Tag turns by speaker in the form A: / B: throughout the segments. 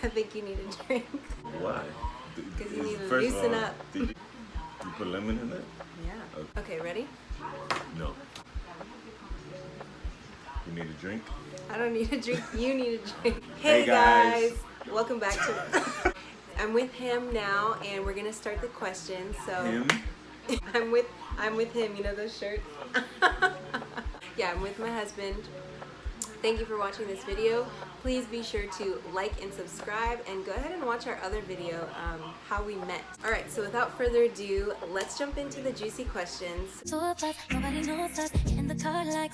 A: I think you need a drink.
B: Why?
A: Because you need to
B: First of
A: loosen
B: all,
A: up.
B: Did you put lemon in it?
A: Yeah. Okay, ready?
B: No. You need a drink?
A: I don't need a drink. You need a drink.
B: Hey, guys.
A: Welcome back to. I'm with him now, and we're gonna start the questions. So.
B: Him?
A: I'm with him. You know those shirts? Yeah, I'm with my husband. Thank you for watching this video. Please be sure to like and subscribe, and go ahead and watch our other video, how we met. All right, so without further ado, let's jump into the juicy questions.
C: So nobody knows us. Get in the car like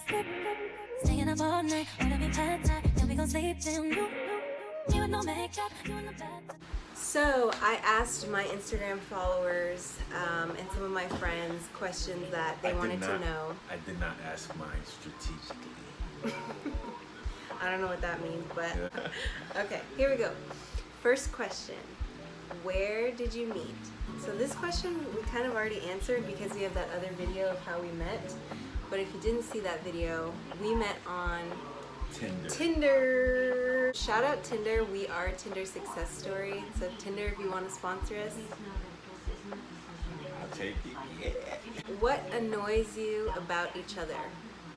C: staying up all night. Order me pad thai, then we gon' sleep till you. Me with no makeup, you in the bed.
A: So I asked my Instagram followers and some of my friends questions that they wanted to know.
B: I did not ask mine strategically.
A: I don't know what that means, but okay, here we go. First question, where did you meet? So this question we kind of already answered because we have that other video of how we met. But if you didn't see that video, we met on Tinder. Shout out Tinder. We are Tinder success story. So Tinder, if you want to sponsor us.
B: I'll take it. Yeah.
A: What annoys you about each other?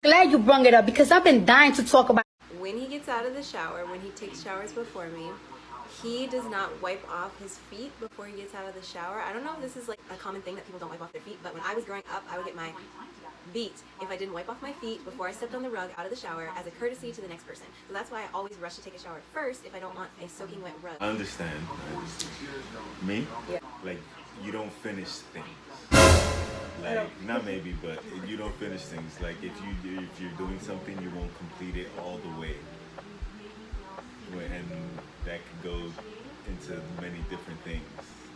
D: Glad you brung it up because I've been dying to talk about.
A: When he gets out of the shower, when he takes showers before me, he does not wipe off his feet before he gets out of the shower. I don't know if this is like a common thing that people don't wipe off their feet, but when I was growing up, I would get my beat if I didn't wipe off my feet before I stepped on the rug out of the shower as a courtesy to the next person. So that's why I always rush to take a shower first if I don't want a soaking wet rug.
B: I understand. Me?
A: Yeah.
B: Like, you don't finish things. Like, not maybe, but you don't finish things. Like, if you're doing something, you won't complete it all the way. And that could go into many different things.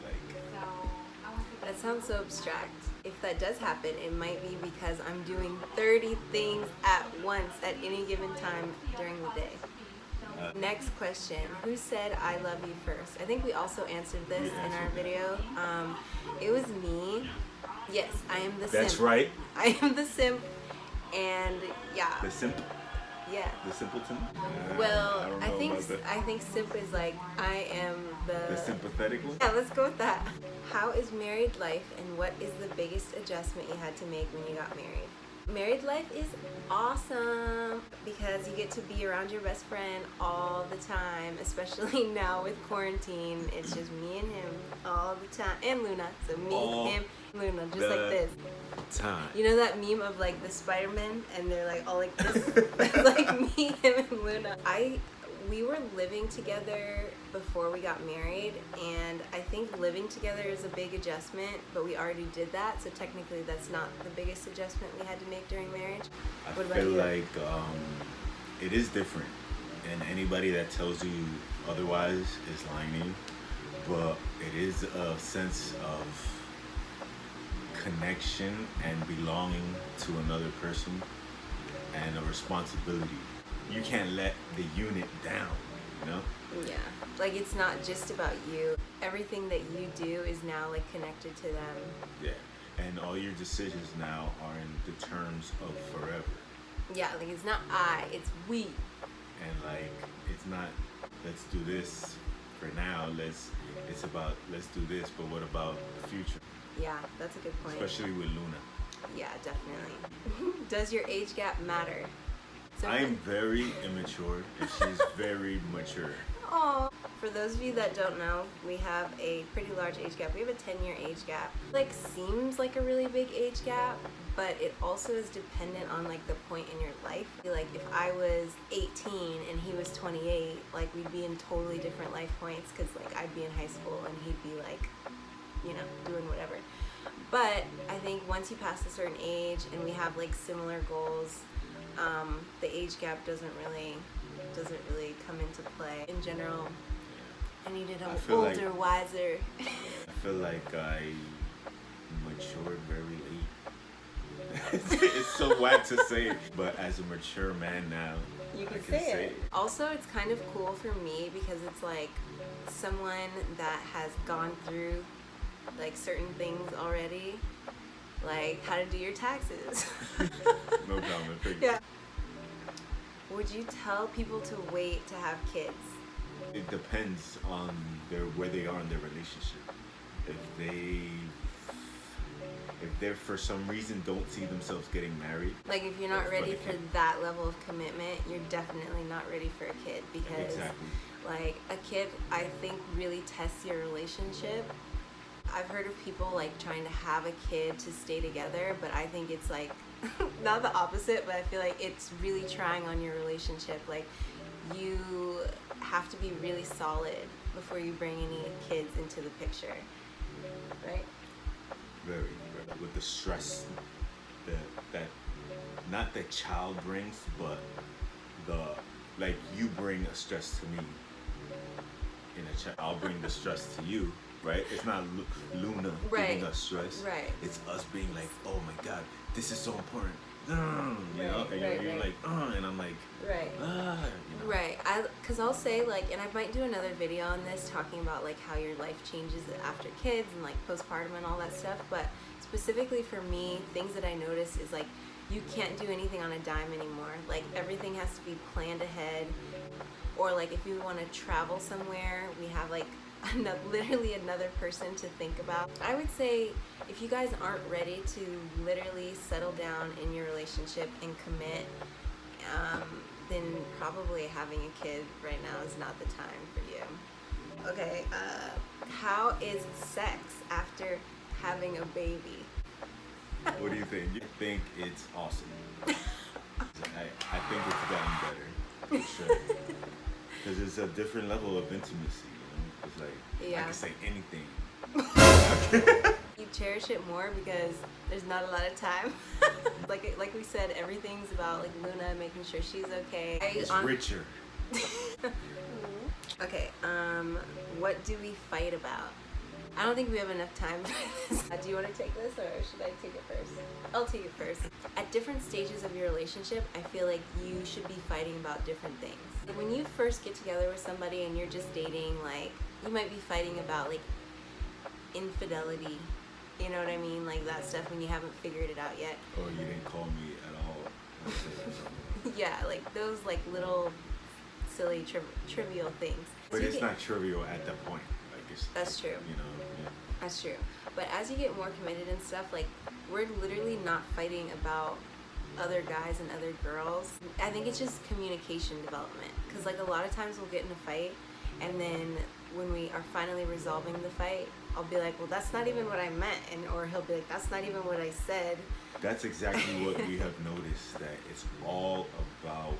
B: Like,
A: that sounds so abstract. If that does happen, it might be because I'm doing 30 things at once at any given time during the day. Next question, who said I love you first? I think we also answered this in our video. It was me. Yes, I am the simp.
B: that's right.
A: I am the simp, and yeah.
B: The simp?
A: Yeah.
B: The simpleton?
A: Well,
B: don't
A: I
B: know
A: think
B: about that.
A: I think simp is like I am
B: The sympathetic one?
A: Yeah, let's go with that. How is married life, and what is the biggest adjustment you had to make when you got married? Married life is awesome because you get to be around your best friend all the time, especially now with quarantine. It's just me and him all the time, and Luna. So me, him, Luna, just like this.
B: Time.
A: You know that meme of like the Spider-Man and they're like all like this? It's like me, him, and Luna. We were living together before we got married, and I think living together is a big adjustment, but we already did that, so technically that's not the biggest adjustment we had to make during marriage. What about
B: feel
A: you?
B: like it is different, and anybody that tells you otherwise is lying to you, but it is a sense of connection and belonging to another person and a responsibility. You can't let the unit down, you know?
A: Yeah, like it's not just about you. Everything that you do is now like connected to them.
B: Yeah, and all your decisions now are in the terms of forever.
A: Yeah, like it's not I, it's we.
B: And like, it's not, let's do this for now, it's about, let's do this, but what about the future?
A: Yeah, that's a good point.
B: Especially with Luna.
A: Yeah, definitely. Does your age gap matter? So
B: I am very immature and she's very mature.
A: Aw. For those of you that don't know, we have a pretty large age gap. We have a 10-year age gap. Like, seems like a really big age gap, but it also is dependent on like the point in your life. Like, if I was 18 and he was 28, like we'd be in totally different life points, because like I'd be in high school and he'd be like, you know, doing whatever. But I think once you pass a certain age and we have like similar goals, the age gap doesn't really come into play. In general, I needed an older, wiser.
B: I feel like I matured very late. It's so whack to say, but as a mature man now,
A: you can say it. Also, it's kind of cool for me because it's like someone that has gone through like certain things already, like how to do your taxes.
B: No comment.
A: Yeah. Would you tell people to wait to have kids?
B: It depends on where they are in their relationship. If they if they're for some reason don't see themselves getting married.
A: Like if you're not
B: for
A: ready
B: the
A: for
B: kid.
A: that level of commitment, you're definitely not ready for a kid because
B: Exactly.
A: like a kid I think really tests your relationship. I've heard of people like trying to have a kid to stay together, but I think it's like not the opposite, but I feel like it's really trying on your relationship. Like you have to be really solid before you bring any kids into the picture, right?
B: Very, very. With the stress that not the child brings, but like you bring a stress to me. I'll bring the stress to you, right? It's not Luna
A: Right.
B: giving us stress.
A: Right.
B: It's us being like, oh my God, this is so important. You know,
A: Right,
B: and
A: right,
B: you're
A: right.
B: like, and I'm like,
A: Right.
B: you know.
A: Right. Because I'll say like, and I might do another video on this talking about like how your life changes after kids and like postpartum and all that stuff. But specifically for me, things that I notice is like you can't do anything on a dime anymore. Like everything has to be planned ahead. Or like if you want to travel somewhere, we have like literally another person to think about. I would say if you guys aren't ready to literally settle down in your relationship and commit, then probably having a kid right now is not the time for you. Okay, how is sex after having a baby?
B: What do you think? You think it's awesome? I think it's gotten better, for sure. Because it's a different level of intimacy, you know? It's like,
A: Yeah.
B: I can say anything.
A: You cherish it more because there's not a lot of time. like we said, everything's about like Luna making sure she's okay.
B: It's richer.
A: Okay, what do we fight about? I don't think we have enough time for this. Do you want to take this or should I take it first? I'll take it first. At different stages of your relationship, I feel like you should be fighting about different things. Like when you first get together with somebody and you're just dating, like you might be fighting about like infidelity. You know what I mean? Like that stuff when you haven't figured it out yet.
B: Or you didn't call me at all.
A: Yeah, like those like little silly trivial things.
B: But
A: So you
B: it's
A: get-
B: not trivial at that point. Like it's,
A: That's true.
B: you know, yeah.
A: That's true. But as you get more committed and stuff, like we're literally not fighting about other guys and other girls. I think it's just communication development. Because like a lot of times we'll get in a fight, and then when we are finally resolving the fight, I'll be like, well, that's not even what I meant, and or he'll be like, that's not even what I said.
B: That's exactly what we have noticed, that it's all about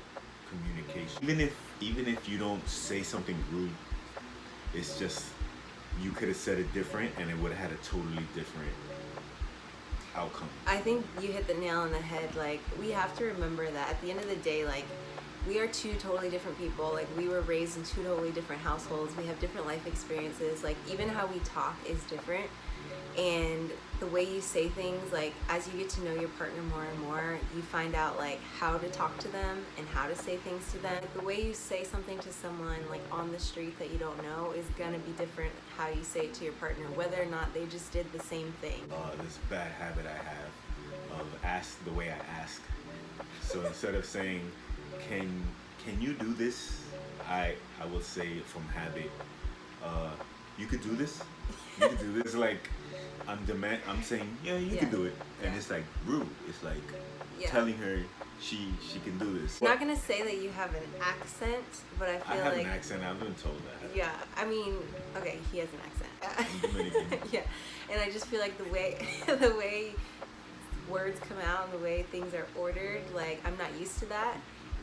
B: communication. Even if you don't say something rude, it's just you could have said it different and it would have had a totally different outcome.
A: I think you hit the nail on the head. Like, we have to remember that at the end of the day, like, we are two totally different people. Like, we were raised in two totally different households. We have different life experiences. Like, even how we talk is different. And the way you say things, like, as you get to know your partner more and more, you find out, like, how to talk to them and how to say things to them. Like, the way you say something to someone, like, on the street that you don't know is gonna be different how you say it to your partner, whether or not they just did the same thing.
B: This bad habit I have of ask the way I ask. So instead of saying, can you do this? I will say from habit, you could do this? You could do this. Like, I'm saying, yeah, you can do it. And
A: Yeah.
B: it's like rude. It's like
A: Yeah.
B: telling her she can do this.
A: I'm not gonna say that you have an accent, but I
B: I
A: feel
B: have
A: like
B: an accent. I've been told that.
A: yeah. I mean, okay, he has an accent.
B: I'm Dominican.
A: Yeah, and I just feel like the way words come out and the way things are ordered, like I'm not used to that,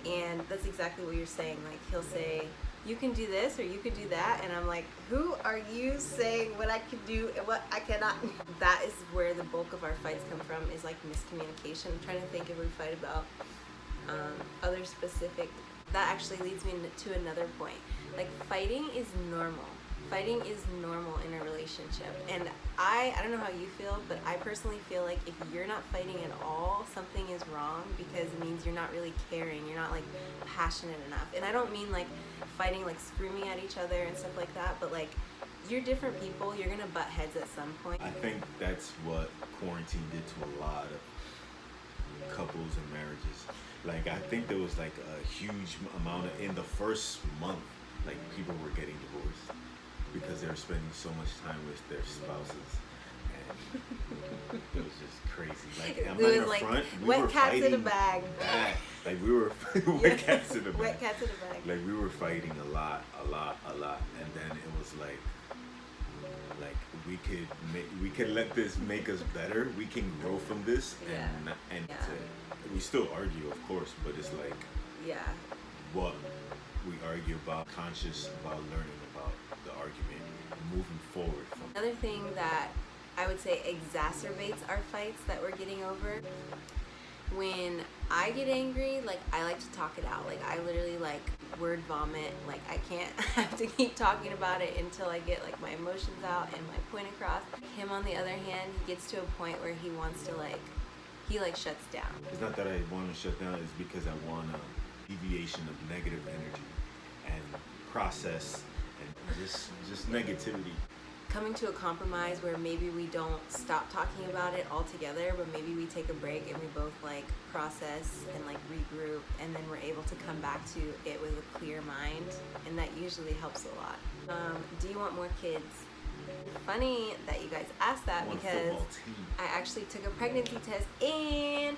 A: and that's exactly what you're saying. Like he'll say, you can do this or you could do that, and I'm like, who are you saying what I can do and what I cannot? That is where the bulk of our fights come from, is like miscommunication. I'm trying to think if we fight about other specific. That actually leads me to another point. Like fighting is normal. Fighting is normal in a relationship, and I don't know how you feel, but I personally feel like if you're not fighting at all, something is wrong, because it means you're not really caring, you're not like passionate enough. And I don't mean like fighting like screaming at each other and stuff like that, but like you're different people, you're gonna butt heads at some point.
B: I think that's what quarantine did to a lot of couples and marriages. Like, I think there was like a huge amount of, in the first month, like people were getting divorced because they were spending so much time with their spouses, and it was just crazy. Like I'm
A: It
B: not
A: was
B: gonna
A: like
B: front, we
A: wet
B: were
A: cats in a
B: fighting
A: bag.
B: bad. Like we were wet cats in a bag.
A: Wet cats in a bag.
B: Like we were fighting a lot, and then it was like we could let this make us better. We can grow from this, and we still argue, of course, but it's like what we argue about, conscious about learning about the argument, and moving forward from.
A: Another thing that I would say exacerbates our fights that we're getting over. When I get angry, like I like to talk it out. Like I literally like word vomit. Like I can't have to keep talking about it until I get like my emotions out and my point across. Him on the other hand, he gets to a point where he wants to he shuts down.
B: It's not that I want to shut down, it's because I want a deviation of negative energy and process and just negativity.
A: Coming to a compromise where maybe we don't stop talking about it altogether, but maybe we take a break and we both process and regroup, and then we're able to come back to it with a clear mind, and that usually helps a lot. Do you want more kids? Funny that you guys asked that, because I actually took a pregnancy test and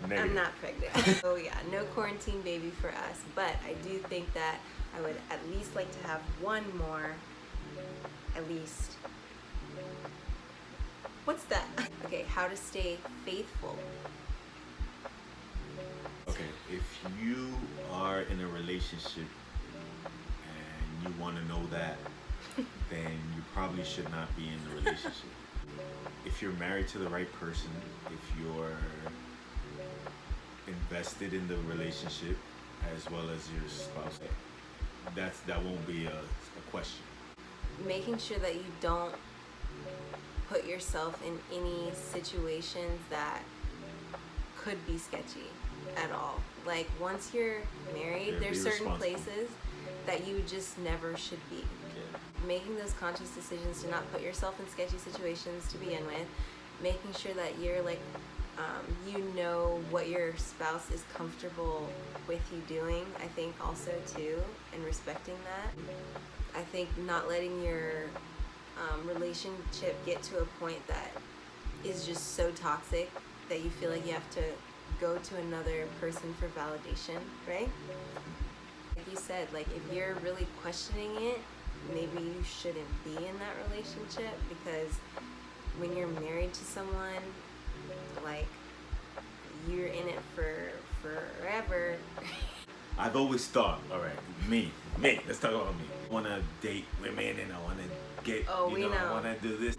B: Negative.
A: I'm not pregnant. Oh yeah, no quarantine baby for us, but I do think that I would at least like to have one more. At least. What's that? Okay, how to stay faithful.
B: Okay, if you are in a relationship and you want to know that, then you probably should not be in the relationship. If you're married to the right person, if you're invested in the relationship as well as your spouse, that won't be a question.
A: Making sure that you don't put yourself in any situations that could be sketchy at all. Like once you're married, there's certain places that you just never should be.
B: Yeah.
A: Making those conscious decisions to not put yourself in sketchy situations to begin with, making sure that you're you know what your spouse is comfortable with you doing, I think also too, and respecting that. I think not letting your relationship get to a point that is just so toxic that you feel like you have to go to another person for validation, right? Like you said, if you're really questioning it, maybe you shouldn't be in that relationship, because when you're married to someone, you're in it for forever.
B: I've always thought, all right, me, let's talk about me. I want to date women and I want to get, I want to do this.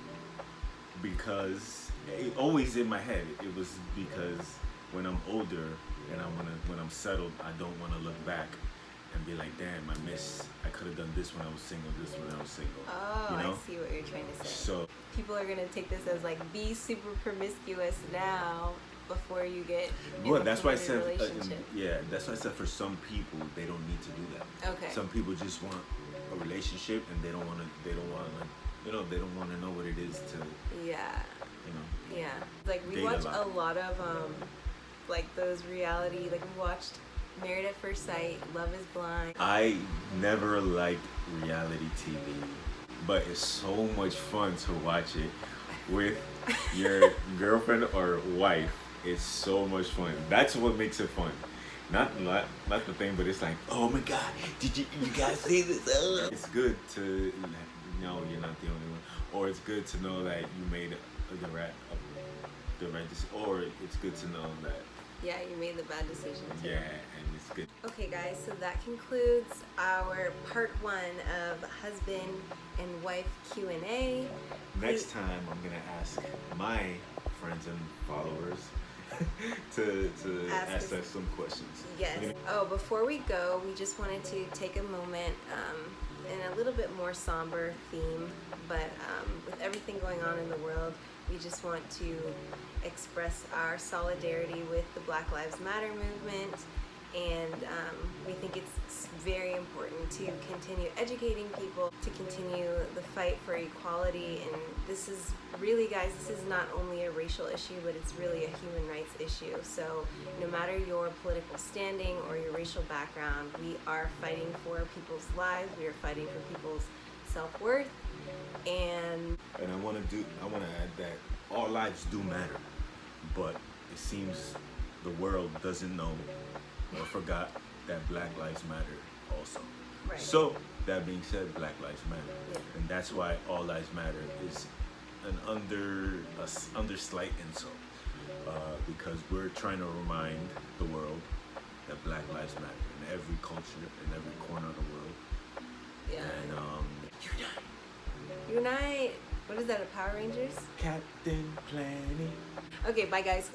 B: Because, always in my head, it was because when I'm older and when I'm settled, I don't want to look back and be like, damn, I could have done this when I was single,
A: Oh,
B: you know?
A: I see what you're trying to say.
B: So
A: people are going to take this as be super promiscuous now before you get in
B: well,
A: a
B: that's why I
A: committed
B: said
A: relationship.
B: that's why I said for some people they don't need to do that.
A: Okay.
B: Some people just want a relationship and they don't want to know what it is to
A: Yeah. We
B: date
A: watch
B: a lot.
A: of those reality, we watched Married at First Sight, Love is Blind.
B: I never liked reality TV, but it's so much fun to watch it with your girlfriend or wife. It's so much fun. That's what makes it fun. Not the thing, but it's oh my God, did you guys see this? It's good to know you're not the only one, or it's good to know that you made the right decision, or it's good to know that
A: You made the bad decision too.
B: Yeah, and it's good.
A: Okay guys, so that concludes our part 1 of husband and wife Q&A.
B: Next time I'm gonna ask my friends and followers to ask us some questions.
A: Yes. Oh, before we go, we just wanted to take a moment in a little bit more somber theme, but with everything going on in the world, we just want to express our solidarity with the Black Lives Matter movement and we think it's very important to continue educating people, to continue the fight for equality. And this is really, guys, this is not only a racial issue, but it's really a human rights issue. So no matter your political standing or your racial background, we are fighting for people's lives, we are fighting for people's self-worth. And
B: I want to add that all lives do matter, but it seems the world doesn't know or forgot that Black Lives Matter also.
A: Right.
B: So that being said, Black Lives Matter,
A: Yeah.
B: and that's why All Lives Matter is an under slight insult, because we're trying to remind the world that Black Lives Matter in every culture, in every corner of the world.
A: yeah,
B: And
A: unite. What is that, a Power Rangers?
B: Captain Planet.
A: Okay, bye guys.